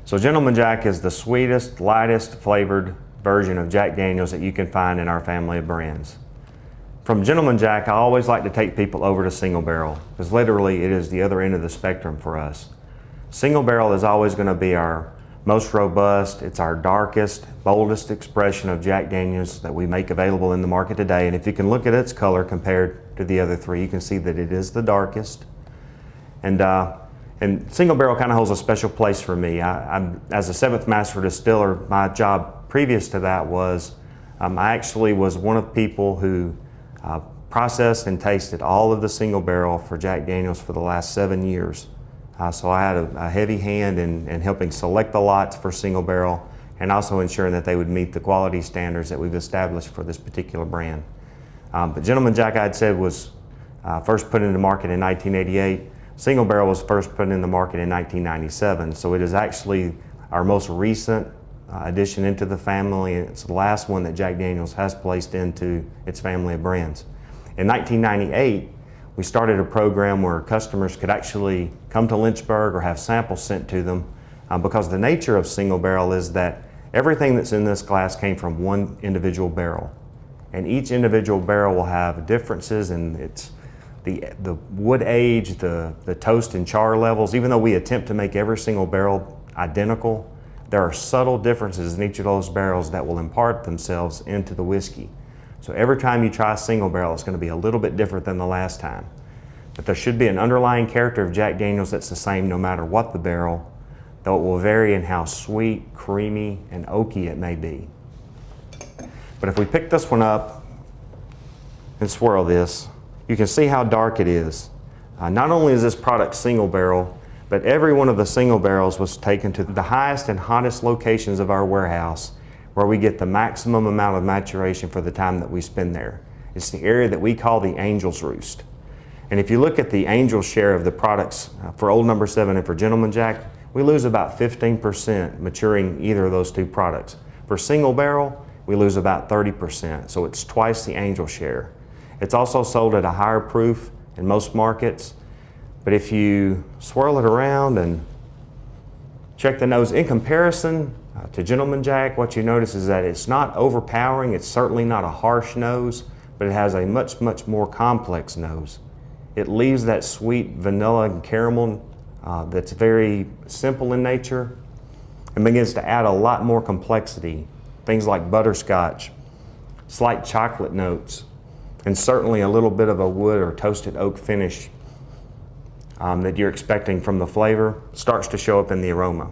So Gentleman Jack is the sweetest, lightest flavored version of Jack Daniel's that you can find in our family of brands. From Gentleman Jack, I always like to take people over to Single Barrel, because literally it is the other end of the spectrum for us. Single Barrel is always going to be our most robust, it's our darkest, boldest expression of Jack Daniel's that we make available in the market today. And if you can look at its color compared to the other three, you can see that it is the darkest. And Single Barrel kind of holds a special place for me. As a 7th Master Distiller, my job previous to that was, I actually was one of the people who processed and tasted all of the Single Barrel for Jack Daniel's for the last 7 years. So I had a heavy hand in helping select the lots for Single Barrel and also ensuring that they would meet the quality standards that we've established for this particular brand. But Gentleman Jack, I'd said, was first put into market in 1988. Single Barrel was first put in the market in 1997, so it is actually our most recent addition into the family, and it's the last one that Jack Daniel's has placed into its family of brands. In 1998, we started a program where customers could actually come to Lynchburg or have samples sent to them because the nature of Single Barrel is that everything that's in this glass came from one individual barrel. And each individual barrel will have differences in its the wood age, the toast and char levels. Even though we attempt to make every single barrel identical, there are subtle differences in each of those barrels that will impart themselves into the whiskey. So every time you try a Single Barrel, it's going to be a little bit different than the last time. But there should be an underlying character of Jack Daniel's that's the same no matter what the barrel, though it will vary in how sweet, creamy, and oaky it may be. But if we pick this one up and swirl this, you can see how dark it is. Not only is this product Single Barrel, but every one of the Single Barrels was taken to the highest and hottest locations of our warehouse where we get the maximum amount of maturation for the time that we spend there. It's the area that we call the Angels Roost. And if you look at the Angel share of the products for Old No. 7 and for Gentleman Jack, we lose about 15% maturing either of those two products. For Single Barrel, we lose about 30%, so it's twice the Angel share. It's also sold at a higher proof in most markets, but if you swirl it around and check the nose, in comparison to Gentleman Jack, what you notice is that it's not overpowering, it's certainly not a harsh nose, but it has a much, much more complex nose. It leaves that sweet vanilla and caramel that's very simple in nature and begins to add a lot more complexity. Things like butterscotch, slight chocolate notes, and certainly a little bit of a wood or toasted oak finish that you're expecting from the flavor starts to show up in the aroma.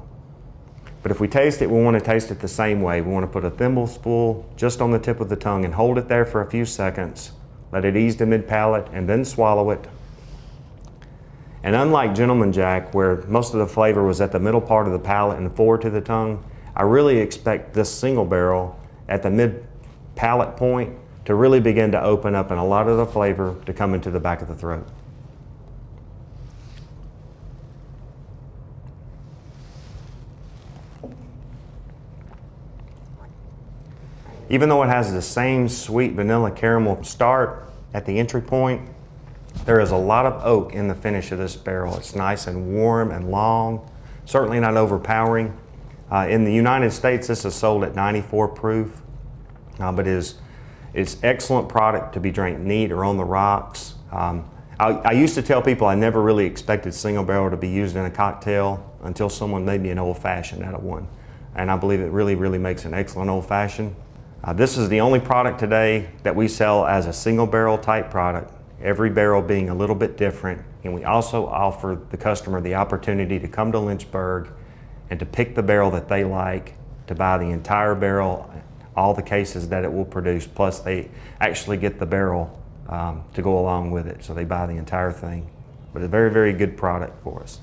But if we taste it, we want to taste it the same way. We want to put a thimbleful just on the tip of the tongue and hold it there for a few seconds, let it ease to mid-palate, and then swallow it. And unlike Gentleman Jack, where most of the flavor was at the middle part of the palate and forward to the tongue, I really expect this Single Barrel at the mid-palate point to really begin to open up and a lot of the flavor to come into the back of the throat. Even though it has the same sweet vanilla caramel start at the entry point, there is a lot of oak in the finish of this barrel. It's nice and warm and long, certainly not overpowering. In the United States, this is sold at 94 proof, but it's excellent product to be drank neat or on the rocks. I used to tell people I never really expected Single Barrel to be used in a cocktail until someone made me an old fashioned out of one. And I believe it really, really makes an excellent old fashioned. This is the only product today that we sell as a Single Barrel type product, every barrel being a little bit different. And we also offer the customer the opportunity to come to Lynchburg and to pick the barrel that they like, to buy the entire barrel, all the cases that it will produce, plus they actually get the barrel to go along with it. So they buy the entire thing. But a very, very good product for us.